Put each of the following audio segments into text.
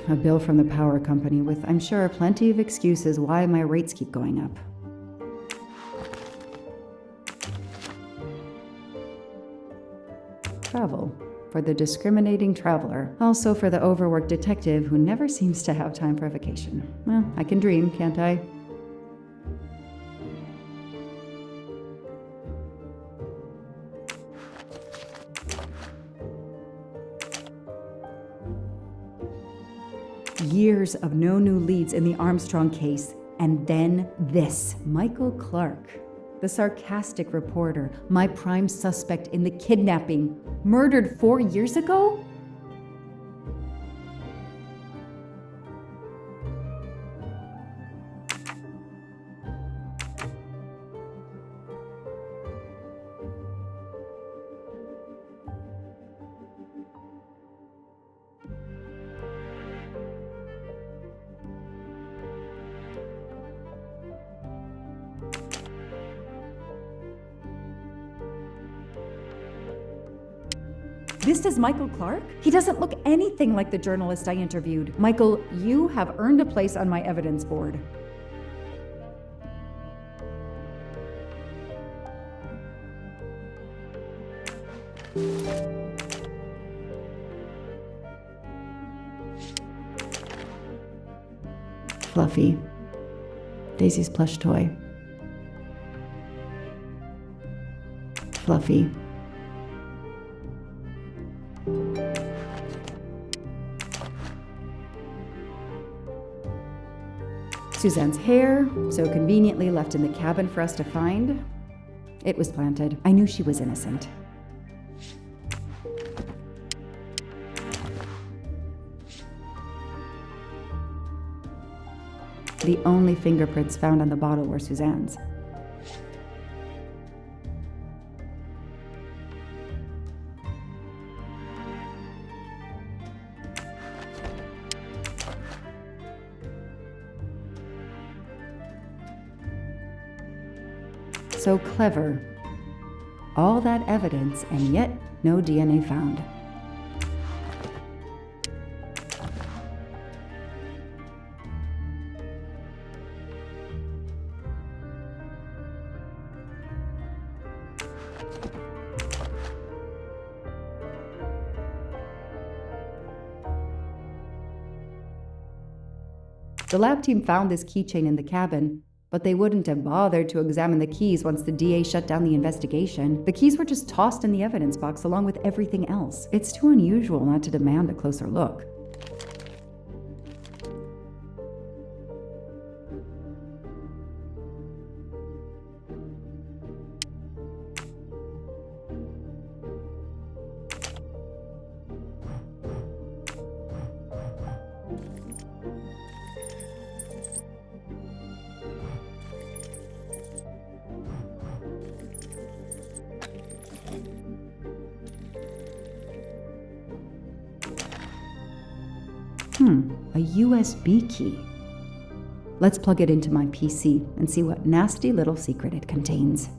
A bill from the power company with, I'm sure, plenty of excuses why my rates keep going up. Travel. For the discriminating traveler. Also for the overworked detective who never seems to have time for a vacation. Well, I can dream, can't I? Years of no new leads in the Armstrong case, and then this. Michael Clark, the sarcastic reporter, my prime suspect in the kidnapping, murdered 4 years ago? This is Michael Clark? He doesn't look anything like the journalist I interviewed. Michael, you have earned a place on my evidence board. Fluffy. Daisy's plush toy. Fluffy. Suzanne's hair, so conveniently left in the cabin for us to find. It was planted. I knew she was innocent. The only fingerprints found on the bottle were Suzanne's. So clever. All that evidence, and yet no DNA found. The lab team found this keychain in the cabin, but they wouldn't have bothered to examine the keys once the DA shut down the investigation. The keys were just tossed in the evidence box along with everything else. It's too unusual not to demand a closer look. A USB key. Let's plug it into my PC and see what nasty little secret it contains.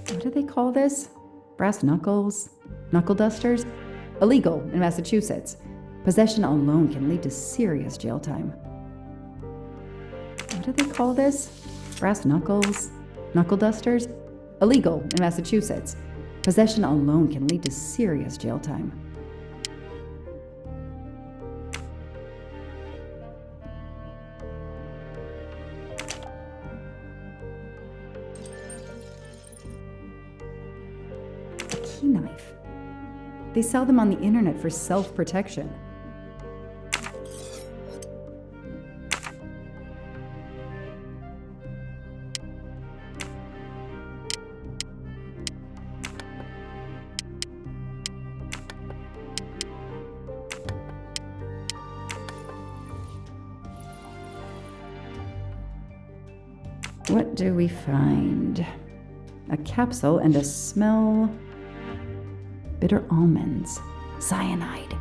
What do they call this? Brass knuckles? Knuckle dusters? Illegal in Massachusetts. Possession alone can lead to serious jail time. What do they call this? Brass knuckles? Knuckle dusters? Illegal in Massachusetts. Possession alone can lead to serious jail time. They sell them on the internet for self-protection. What do we find? A capsule and a smell. Bitter almonds. Cyanide.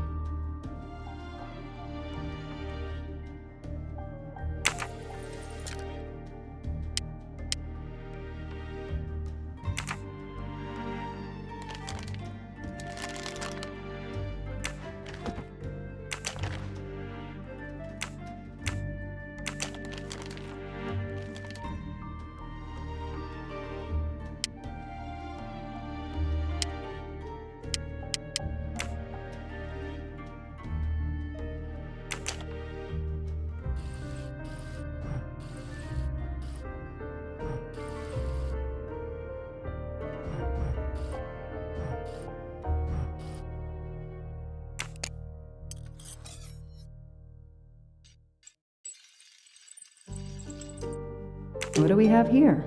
What do we have here?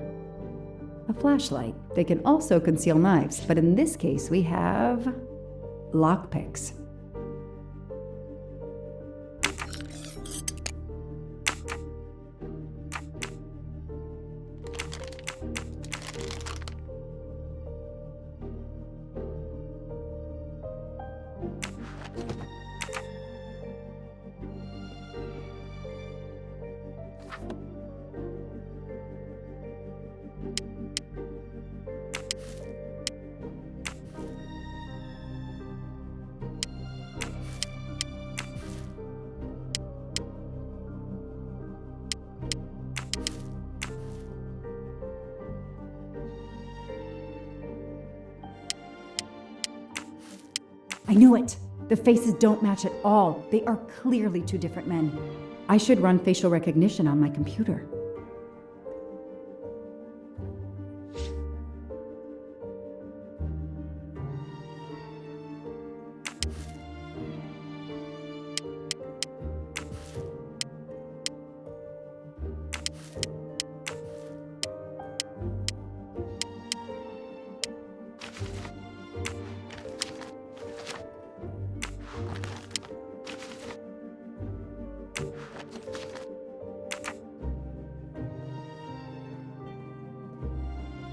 A flashlight. They can also conceal knives, but in this case we have lockpicks. I knew it! The faces don't match at all. They are clearly two different men. I should run facial recognition on my computer.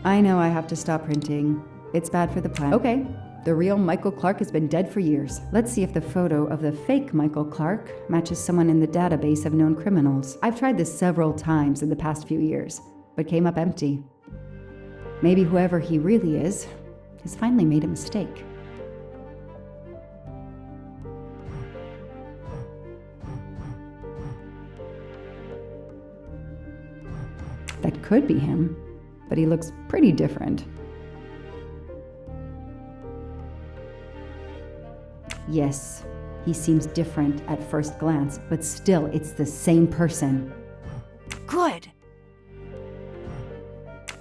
I know I have to stop printing. It's bad for the planet. Okay, the real Michael Clark has been dead for years. Let's see if the photo of the fake Michael Clark matches someone in the database of known criminals. I've tried this several times in the past few years, but came up empty. Maybe whoever he really is has finally made a mistake. That could be him, but he looks pretty different. Yes, he seems different at first glance, but still it's the same person. Good.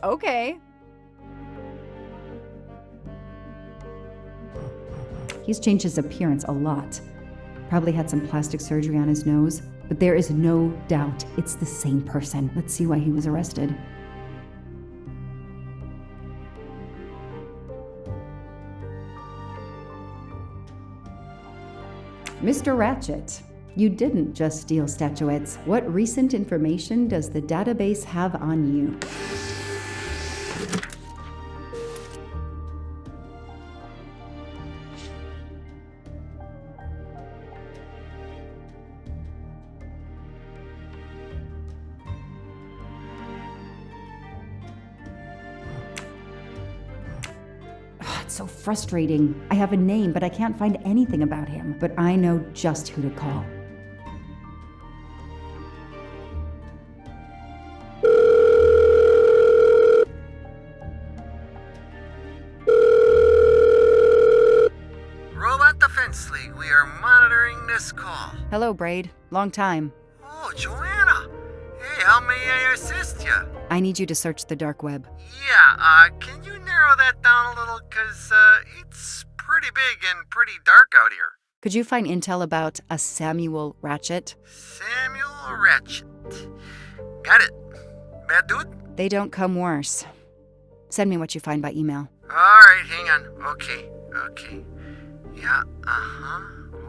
Okay. He's changed his appearance a lot. Probably had some plastic surgery on his nose, but there is no doubt it's the same person. Let's see why he was arrested. Mr. Ratchet, you didn't just steal statuettes. What recent information does the database have on you? It's so frustrating. I have a name, but I can't find anything about him. But I know just who to call. Robot Defense League, we are monitoring this call. Hello, Braid. Long time. Oh, Joanna. Hey, how may I assist you? I need you to search the dark web. Yeah, can you narrow that down a little? Cause, it's pretty pretty big and pretty dark out here. Could you find intel about a Samuel Ratchet? Samuel Ratchet. Got it. Bad dude? They don't come worse. Send me what you find by email. Alright, hang on. Okay. Yeah,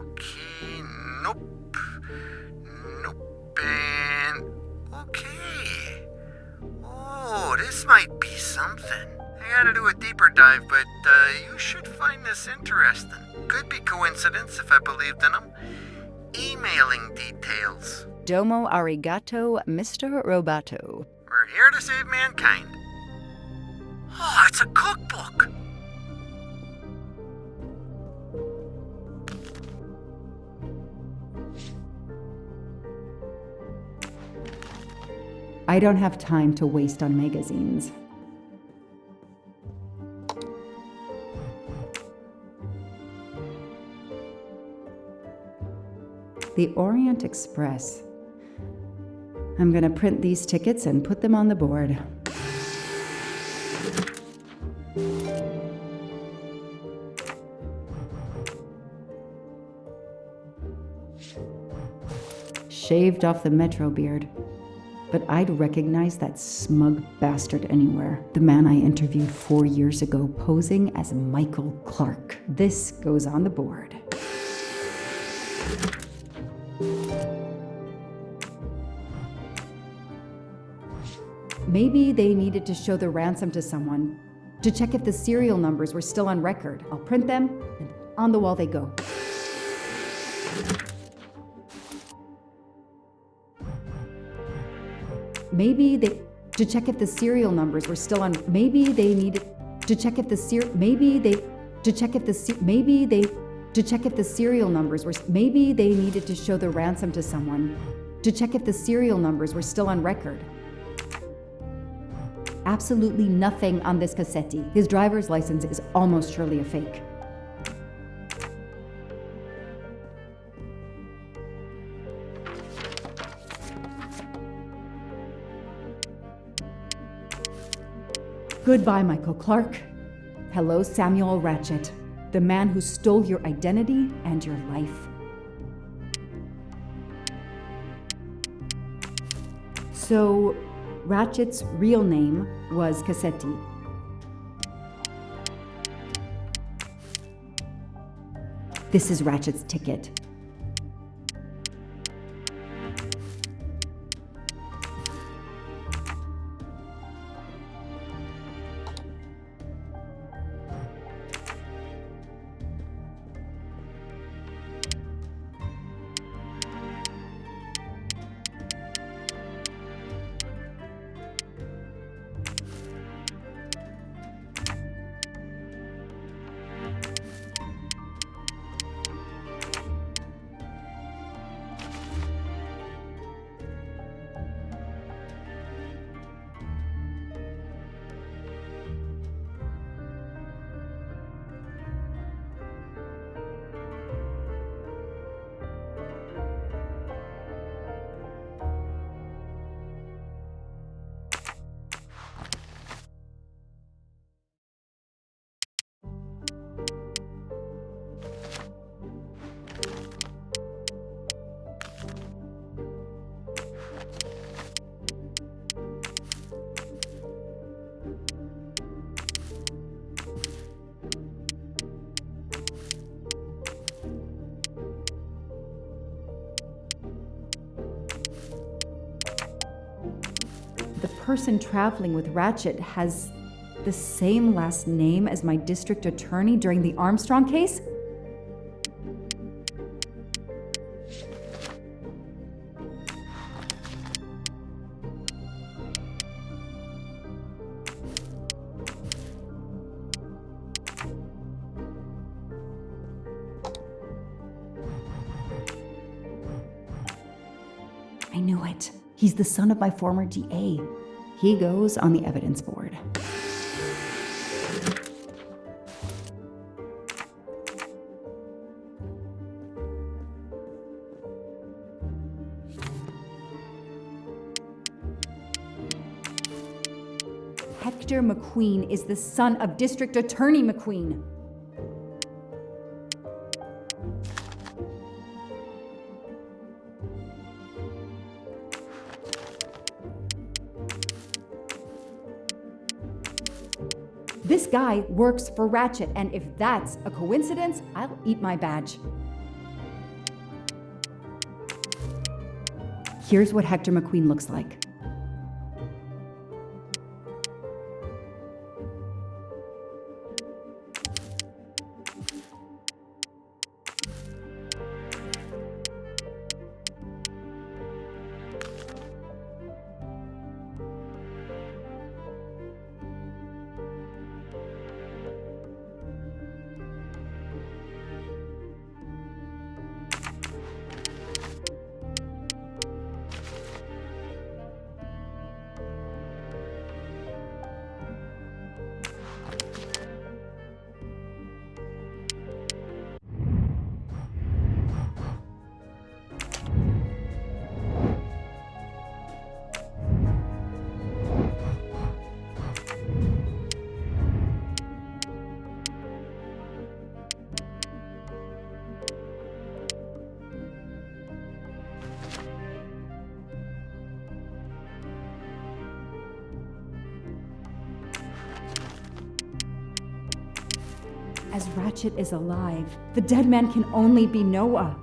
okay. Nope. And okay. Oh, this might be something. I gotta do a deeper dive, but you should find this interesting. Could be coincidence if I believed in them. Emailing details. Domo arigato, Mr. Roboto. We're here to save mankind. Oh, it's a cookbook. I don't have time to waste on magazines. The Orient Express. I'm gonna print these tickets and put them on the board. Shaved off the Metro beard. But I'd recognize that smug bastard anywhere. The man I interviewed 4 years ago posing as Michael Clark. This goes on the board. Maybe they needed to show the ransom to someone to check if the serial numbers were still on record. I'll print them, and on the wall they go. Maybe they to check if the serial numbers were still on. Maybe they needed to check if the maybe they to check if the maybe they to check if the serial numbers were. Maybe they needed to show the ransom to someone to check if the serial numbers were still on record. Absolutely nothing on this Cassetti. His driver's license is almost surely a fake. Goodbye, Michael Clark. Hello, Samuel Ratchet, the man who stole your identity and your life. So, Ratchet's real name was Cassetti. This is Ratchet's ticket. The person traveling with Ratchet has the same last name as my district attorney during the Armstrong case? I knew it. He's the son of my former DA. He goes on the evidence board. Hector McQueen is the son of District Attorney McQueen. This guy works for Ratchet, and if that's a coincidence, I'll eat my badge. Here's what Hector McQueen looks like. As Ratchet is alive, the dead man can only be Noah.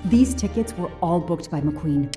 These tickets were all booked by McQueen.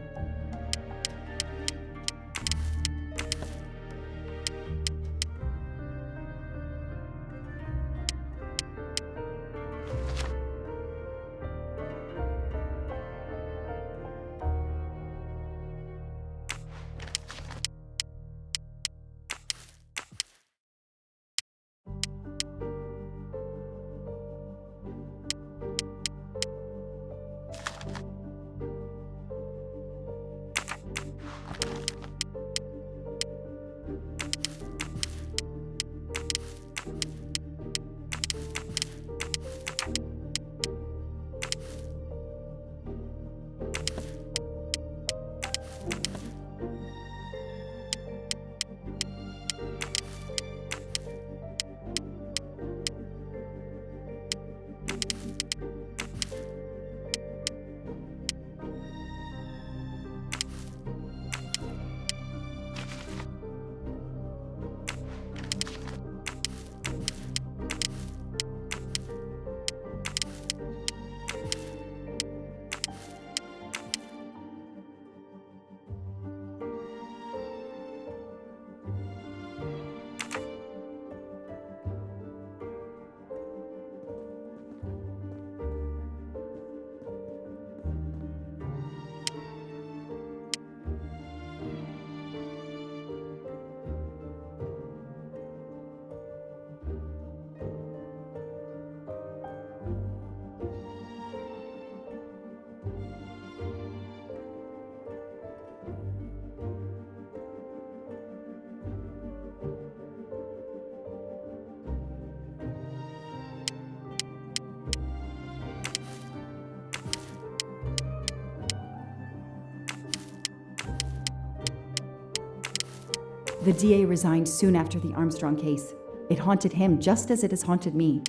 The DA resigned soon after the Armstrong case. It haunted him just as it has haunted me.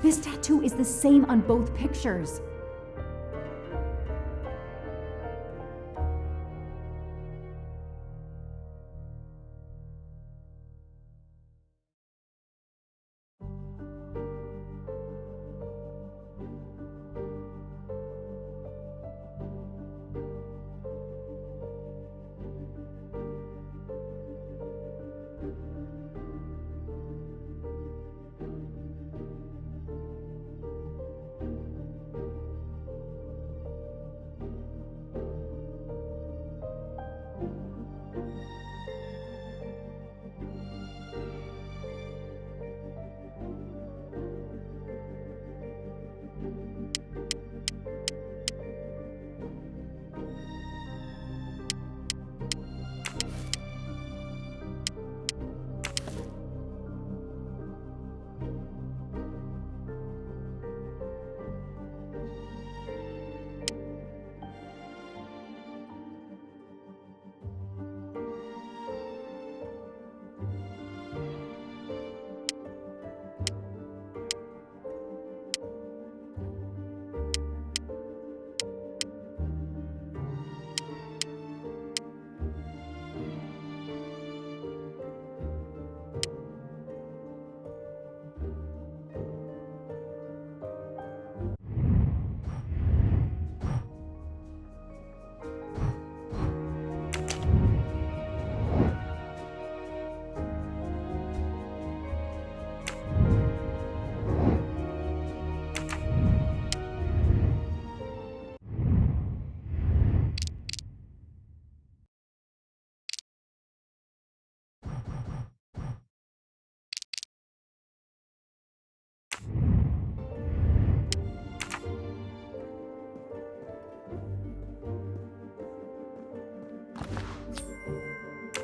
This tattoo is the same on both pictures.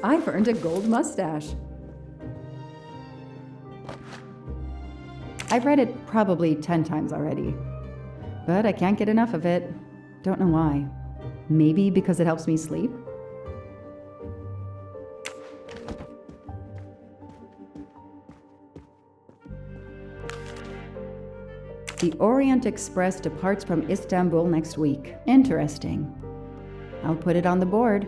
I've earned a gold mustache. I've read it probably 10 times already, but I can't get enough of it. Don't know why. Maybe because it helps me sleep? The Orient Express departs from Istanbul next week. Interesting. I'll put it on the board.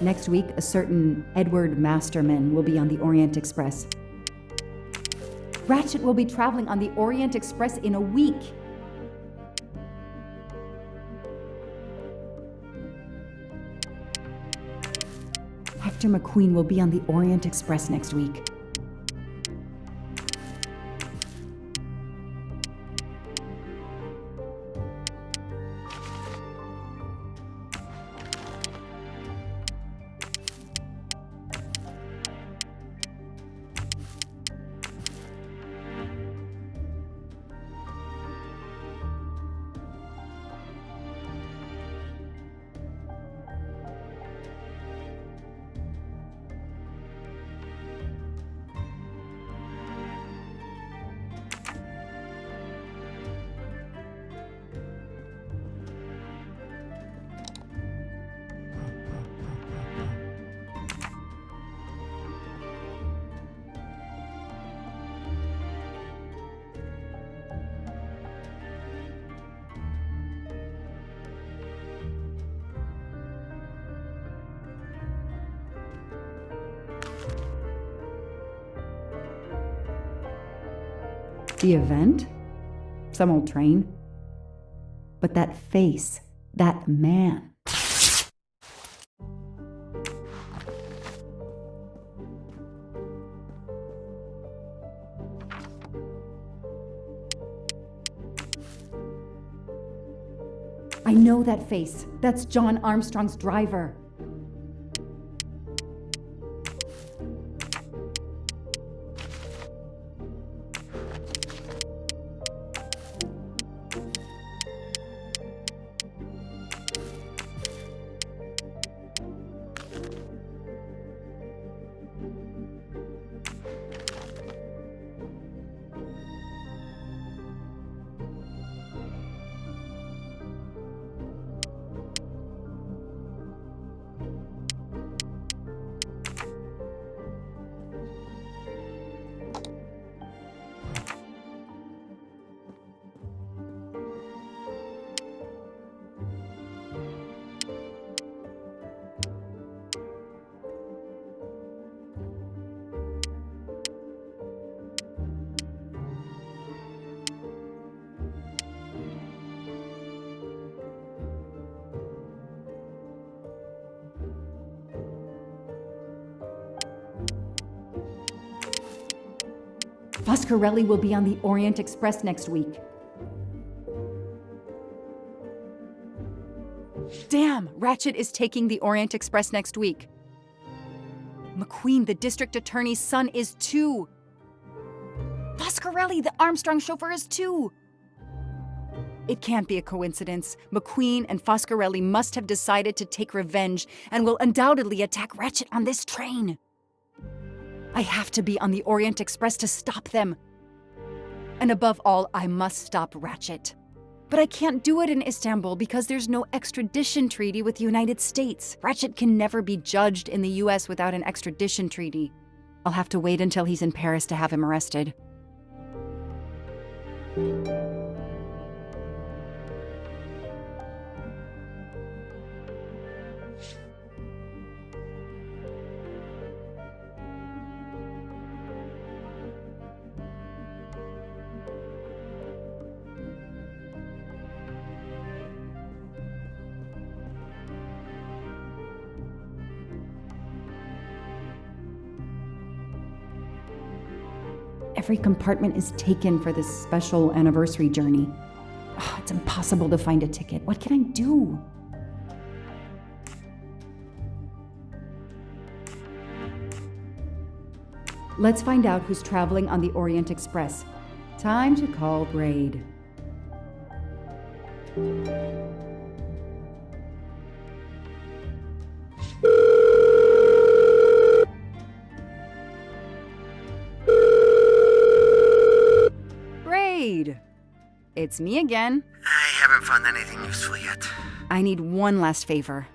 Next week, a certain Edward Masterman will be on the Orient Express. Ratchet will be traveling on the Orient Express in a week. Hector McQueen will be on the Orient Express next week. The event? Some old train. But that face, that man. I know that face. That's John Armstrong's driver. Foscarelli will be on the Orient Express next week. Damn, Ratchet is taking the Orient Express next week. McQueen, the district attorney's son, is too. Foscarelli, the Armstrong chauffeur, is too. It can't be a coincidence. McQueen and Foscarelli must have decided to take revenge and will undoubtedly attack Ratchet on this train. I have to be on the Orient Express to stop them. And above all, I must stop Ratchet. But I can't do it in Istanbul because there's no extradition treaty with the United States. Ratchet can never be judged in the US without an extradition treaty. I'll have to wait until he's in Paris to have him arrested. Every compartment is taken for this special anniversary journey. It's impossible to find a ticket. What can I do? Let's find out who's traveling on the Orient Express. Time to call Braid. It's me again. I haven't found anything useful yet. I need one last favor.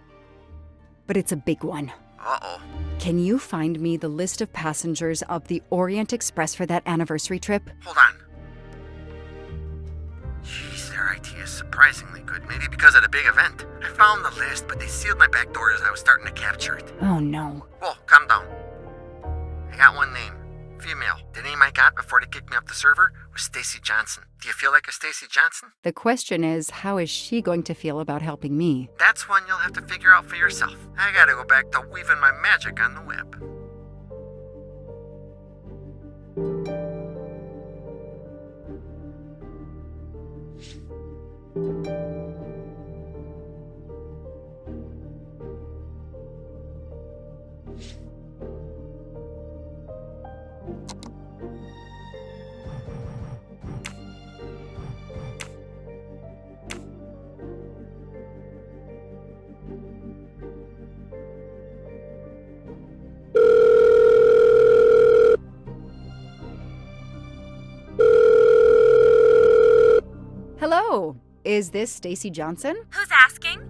But it's a big one. Uh-oh. Can you find me the list of passengers of the Orient Express for that anniversary trip? Hold on. Jeez, their IT is surprisingly good. Maybe because of the big event. I found the list, but they sealed my back door as I was starting to capture it. Oh no. Whoa, calm down. I got one name. Female. The name I got before they kicked me off the server was Stacy Johnson. Do you feel like a Stacy Johnson? The question is, how is she going to feel about helping me? That's one you'll have to figure out for yourself. I gotta go back to weaving my magic on the web. Hello, is this Stacy Johnson? Who's asking?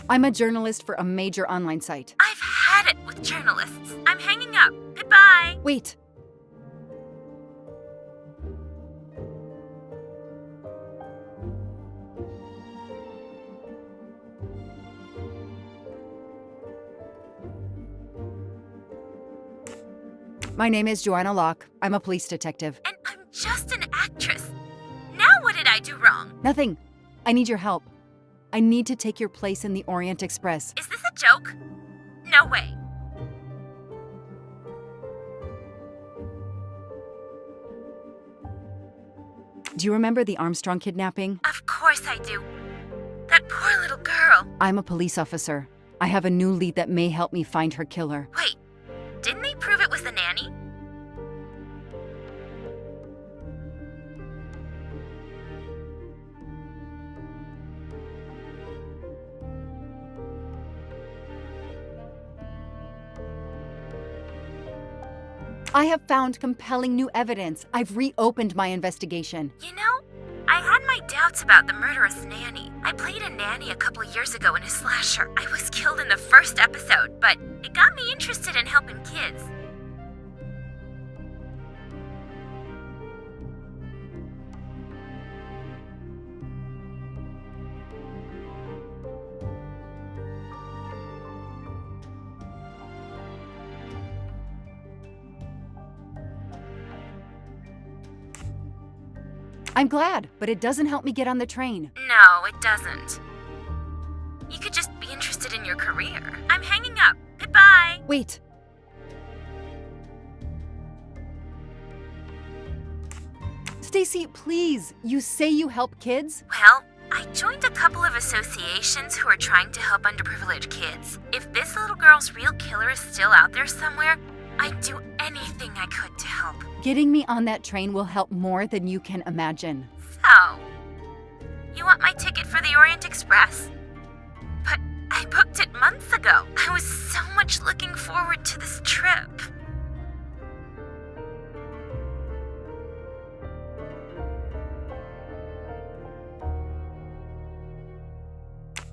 I'm a journalist for a major online site. I've had it with journalists. I'm hanging up. Goodbye. Wait. My name is Joanna Locke. I'm a police detective. And I'm just an actress. Now what did I do wrong? Nothing. I need your help. I need to take your place in the Orient Express. Is this a joke? No way. Do you remember the Armstrong kidnapping? Of course I do. That poor little girl. I'm a police officer. I have a new lead that may help me find her killer. Wait, didn't they prove it was the nanny? I have found compelling new evidence. I've reopened my investigation. You know, I had my doubts about the murderous nanny. I played a nanny a couple years ago in a slasher. I was killed in the first episode, but it got me interested in helping kids. I'm glad, but it doesn't help me get on the train. No, it doesn't. You could just be interested in your career. I'm hanging up. Goodbye. Wait. Stacy, please. You say you help kids? Well, I joined a couple of associations who are trying to help underprivileged kids. If this little girl's real killer is still out there somewhere, I'd do anything I could to help. Getting me on that train will help more than you can imagine. So, you want my ticket for the Orient Express? But I booked it months ago. I was so much looking forward to this trip.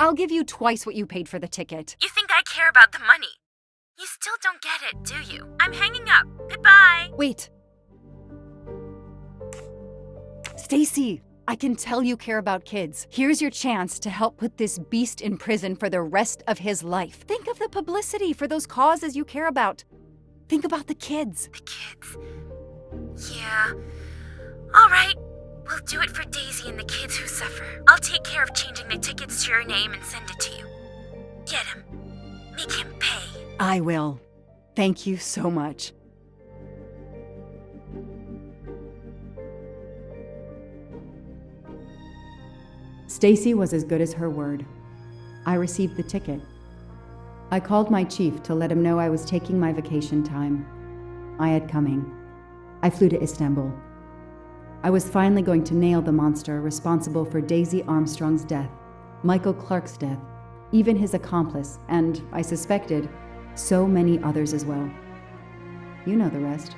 I'll give you twice what you paid for the ticket. You think I care about the money? You still don't get it, do you? I'm hanging up. Goodbye. Wait. Stacy, I can tell you care about kids. Here's your chance to help put this beast in prison for the rest of his life. Think of the publicity for those causes you care about. Think about the kids. The kids. Yeah. All right. We'll do it for Daisy and the kids who suffer. I'll take care of changing the tickets to your name and send it to you. Get him. Make him pay. I will. Thank you so much. Stacy was as good as her word. I received the ticket. I called my chief to let him know I was taking my vacation time. I had coming. I flew to Istanbul. I was finally going to nail the monster responsible for Daisy Armstrong's death, Michael Clark's death, even his accomplice, and, I suspected, so many others as well. You know the rest.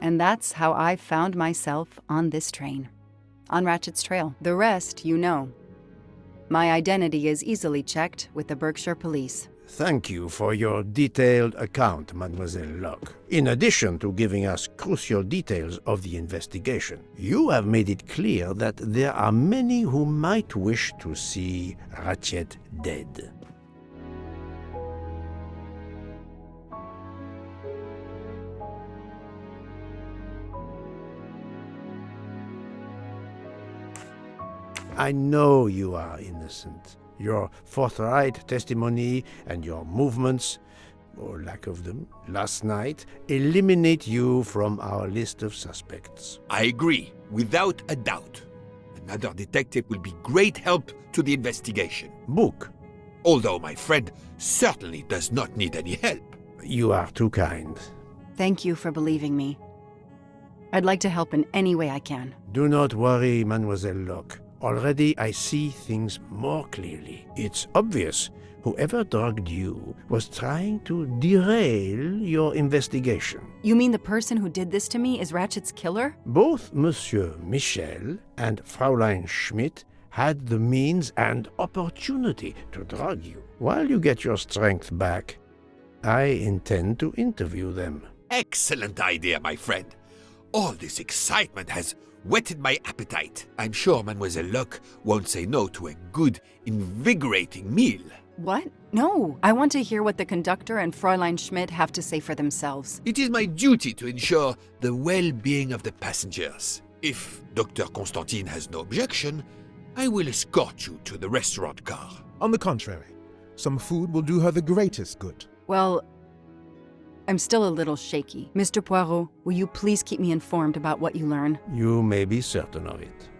And that's how I found myself on this train. On Ratchet's trail. The rest, you know. My identity is easily checked with the Berkshire Police. Thank you for your detailed account, Mademoiselle Locke. In addition to giving us crucial details of the investigation, you have made it clear that there are many who might wish to see Ratchet dead. I know you are innocent. Your forthright testimony and your movements, or lack of them, last night eliminate you from our list of suspects. I agree, without a doubt. Another detective will be great help to the investigation. Book. Although my friend certainly does not need any help. You are too kind. Thank you for believing me. I'd like to help in any way I can. Do not worry, Mademoiselle Locke. Already I see things more clearly. It's obvious whoever drugged you was trying to derail your investigation. You mean the person who did this to me is Ratchet's killer? Both Monsieur Michel and Fraulein Schmidt had the means and opportunity to drug you. While you get your strength back, I intend to interview them. Excellent idea, my friend. All this excitement has whetted my appetite. I'm sure Mademoiselle Locke won't say no to a good, invigorating meal. What? No. I want to hear what the conductor and Fräulein Schmidt have to say for themselves. It is my duty to ensure the well-being of the passengers. If Dr. Constantine has no objection, I will escort you to the restaurant car. On the contrary, some food will do her the greatest good. Well, I'm still a little shaky. Mr. Poirot, will you please keep me informed about what you learn? You may be certain of it.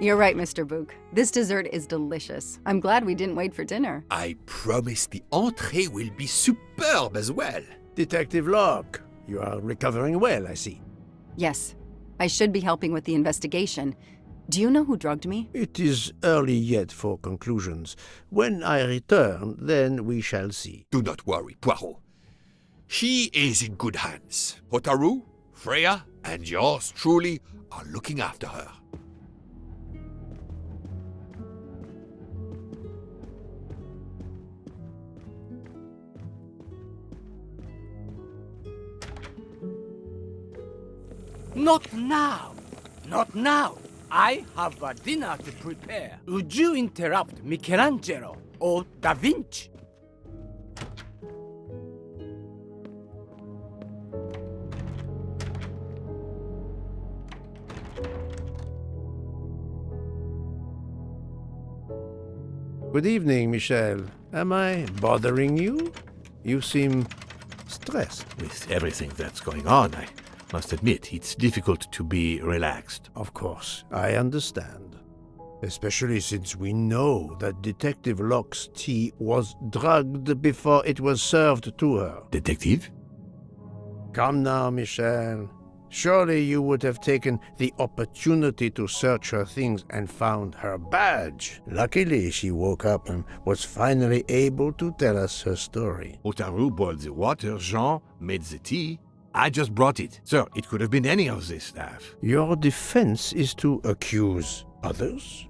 You're right, Mr. Book. This dessert is delicious. I'm glad we didn't wait for dinner. I promise the entree will be superb as well. Detective Locke, you are recovering well, I see. Yes, I should be helping with the investigation. Do you know who drugged me? It is early yet for conclusions. When I return, then we shall see. Do not worry, Poirot. She is in good hands. Hotaru, Freya, and yours truly are looking after her. Not now! Not now! I have a dinner to prepare. Would you interrupt Michelangelo or Da Vinci? Good evening, Michel. Am I bothering you? You seem stressed. With everything that's going on, I must admit it's difficult to be relaxed. Of course, I understand. Especially since we know that Detective Locke's tea was drugged before it was served to her. Detective? Come now, Michel. Surely you would have taken the opportunity to search her things and found her badge. Luckily, she woke up and was finally able to tell us her story. Hotaru boiled the water, Jean made the tea. I just brought it. Sir, it could have been any of the staff. Your defense is to accuse others?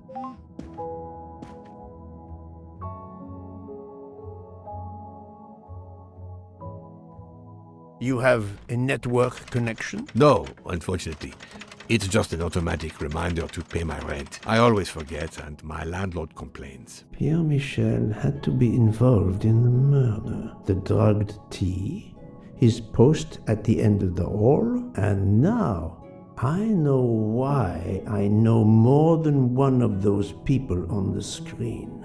You have a network connection? No, unfortunately. It's just an automatic reminder to pay my rent. I always forget, and my landlord complains. Pierre Michel had to be involved in the murder. The drugged tea, his post at the end of the hall, and now I know why I know more than one of those people on the screen.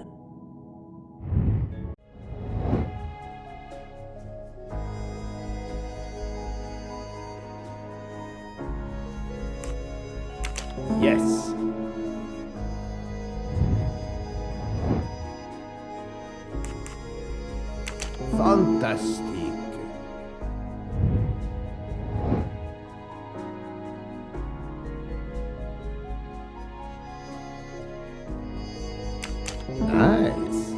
Yes. Fantastic. Nice.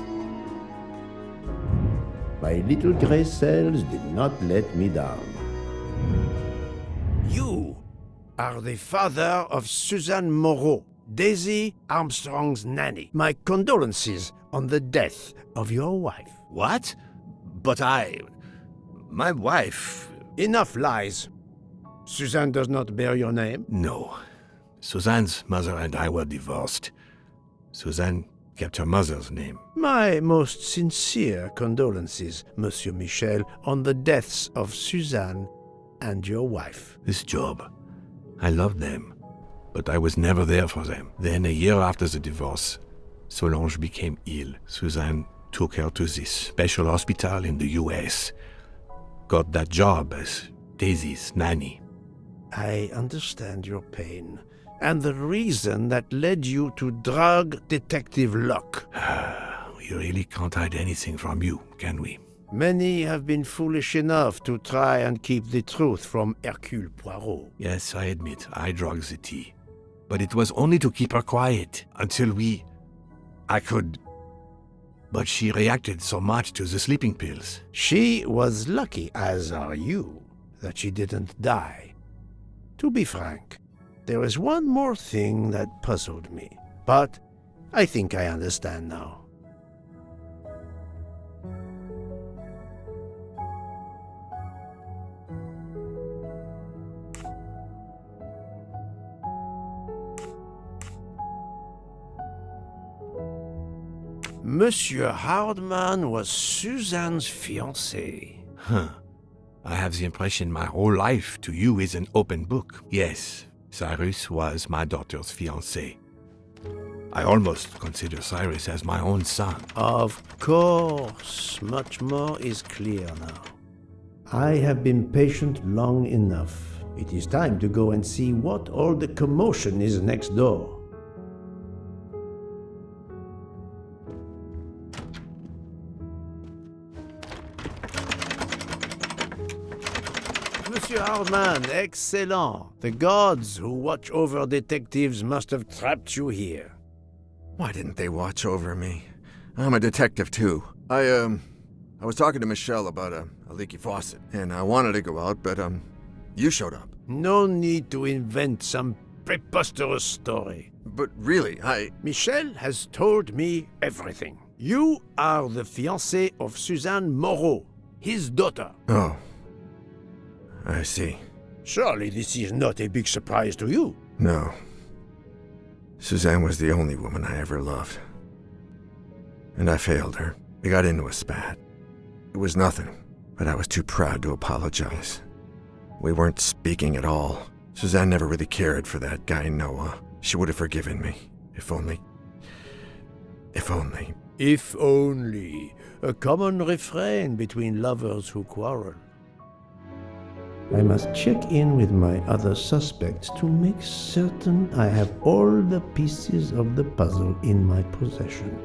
My little gray cells did not let me down. You are the father of Suzanne Moreau, Daisy Armstrong's nanny. My condolences on the death of your wife. What? But my wife... Enough lies. Suzanne does not bear your name? No. Suzanne's mother and I were divorced. Suzanne kept her mother's name. My most sincere condolences, Monsieur Michel, on the deaths of Suzanne and your wife. This job, I loved them, but I was never there for them. Then, a year after the divorce, Solange became ill. Suzanne took her to this special hospital in the US. Got that job as Daisy's nanny. I understand your pain, and the reason that led you to drug Detective Locke. We really can't hide anything from you, can we? Many have been foolish enough to try and keep the truth from Hercule Poirot. Yes, I admit, I drugged the tea. But it was only to keep her quiet, until I could... But she reacted so much to the sleeping pills. She was lucky, as are you, that she didn't die. To be frank, there is one more thing that puzzled me, but I think I understand now. Monsieur Hardman was Suzanne's fiancé. Huh. I have the impression my whole life to you is an open book. Yes, Cyrus was my daughter's fiancé. I almost consider Cyrus as my own son. Of course, much more is clear now. I have been patient long enough. It is time to go and see what all the commotion is next door. Barman, excellent. The gods who watch over detectives must have trapped you here. Why didn't they watch over me? I'm a detective too. I was talking to Michelle about a leaky faucet, and I wanted to go out, but you showed up. No need to invent some preposterous story. But really, Michelle has told me everything. You are the fiancé of Suzanne Moreau, his daughter. Oh. I see. Surely this is not a big surprise to you. No. Suzanne was the only woman I ever loved. And I failed her. We got into a spat. It was nothing, but I was too proud to apologize. We weren't speaking at all. Suzanne never really cared for that guy, Noah. She would have forgiven me. If only. If only. If only. A common refrain between lovers who quarrel. I must check in with my other suspects to make certain I have all the pieces of the puzzle in my possession.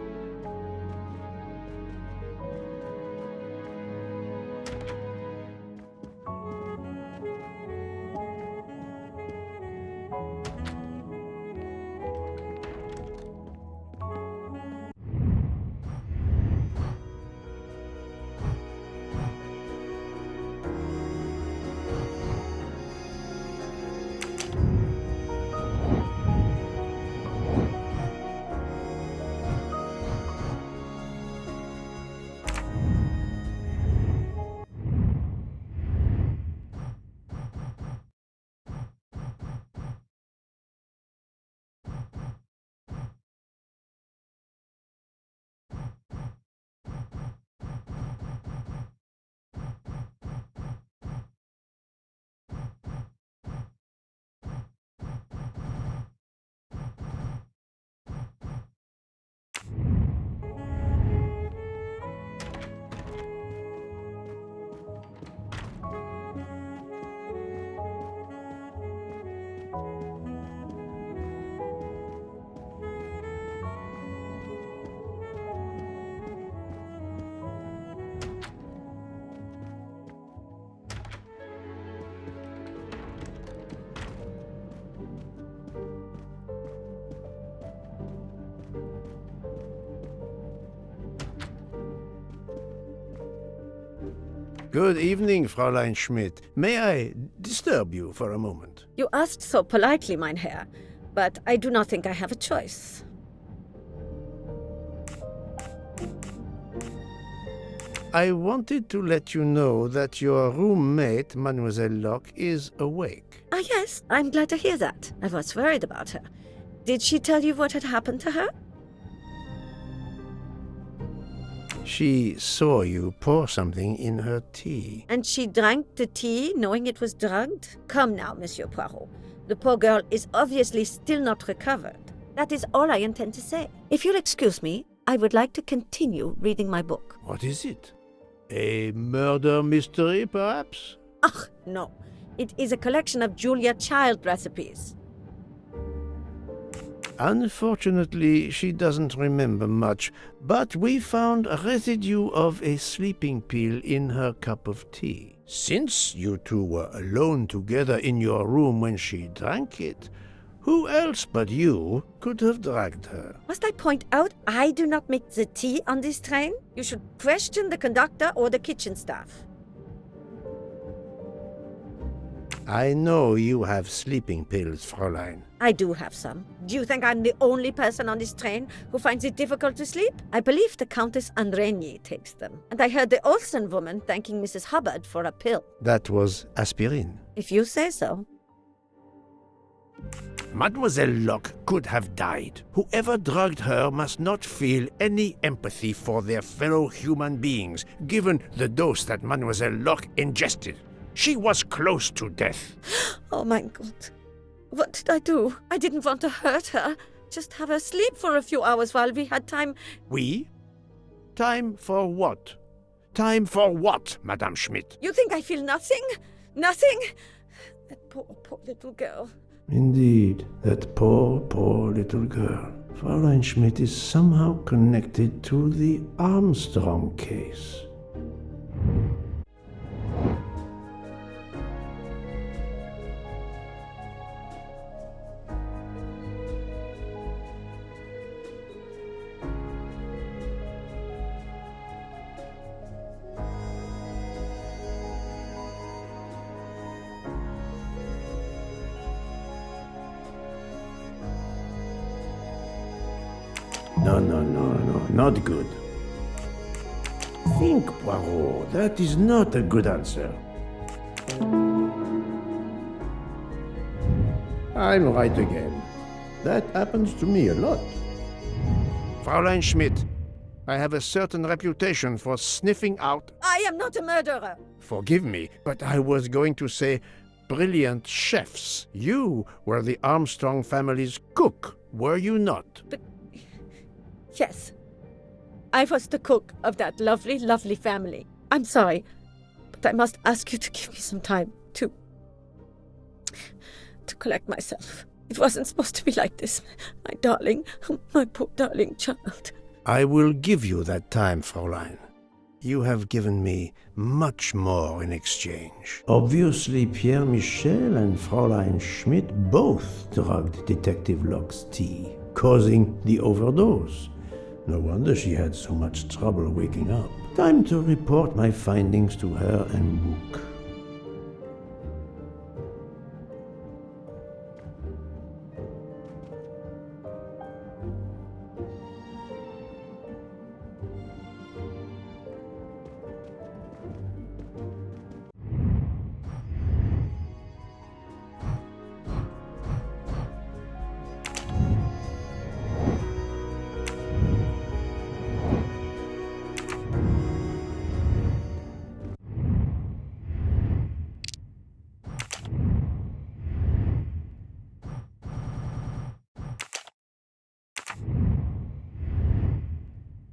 Good evening, Fräulein Schmidt. May I disturb you for a moment? You asked so politely, mein Herr, but I do not think I have a choice. I wanted to let you know that your roommate, Mademoiselle Locke, is awake. Ah, yes, I'm glad to hear that. I was worried about her. Did she tell you what had happened to her? She saw you pour something in her tea. And she drank the tea knowing it was drugged? Come now, Monsieur Poirot. The poor girl is obviously still not recovered. That is all I intend to say. If you'll excuse me, I would like to continue reading my book. What is it? A murder mystery, perhaps? Ach, no. It is a collection of Julia Child recipes. Unfortunately, she doesn't remember much, but we found a residue of a sleeping pill in her cup of tea. Since you two were alone together in your room when she drank it, who else but you could have drugged her? Must I point out I do not make the tea on this train? You should question the conductor or the kitchen staff. I know you have sleeping pills, Fräulein. I do have some. Do you think I'm the only person on this train who finds it difficult to sleep? I believe the Countess Andrenier takes them. And I heard the Olsen woman thanking Mrs. Hubbard for a pill. That was aspirin. If you say so. Mademoiselle Locke could have died. Whoever drugged her must not feel any empathy for their fellow human beings, given the dose that Mademoiselle Locke ingested. She was close to death. Oh my God. What did I do? I didn't want to hurt her. Just have her sleep for a few hours while we had time. We? Time for what? Time for what, Madame Schmidt? You think I feel nothing? Nothing? That poor little girl. Indeed, that poor little girl. Fräulein Schmidt is somehow connected to the Armstrong case. No, not good. Think, Poirot, that is not a good answer. I'm right again. That happens to me a lot. Fräulein Schmidt, I have a certain reputation for sniffing out... I am not a murderer. Forgive me, but I was going to say brilliant chefs. You were the Armstrong family's cook, were you not? But yes, I was the cook of that lovely, lovely family. I'm sorry, but I must ask you to give me some time to collect myself. It wasn't supposed to be like this, my darling, my poor darling child. I will give you that time, Fräulein. You have given me much more in exchange. Obviously, Pierre Michel and Fräulein Schmidt both drugged Detective Locke's tea, causing the overdose. No wonder she had so much trouble waking up. Time to report my findings to her en bouc.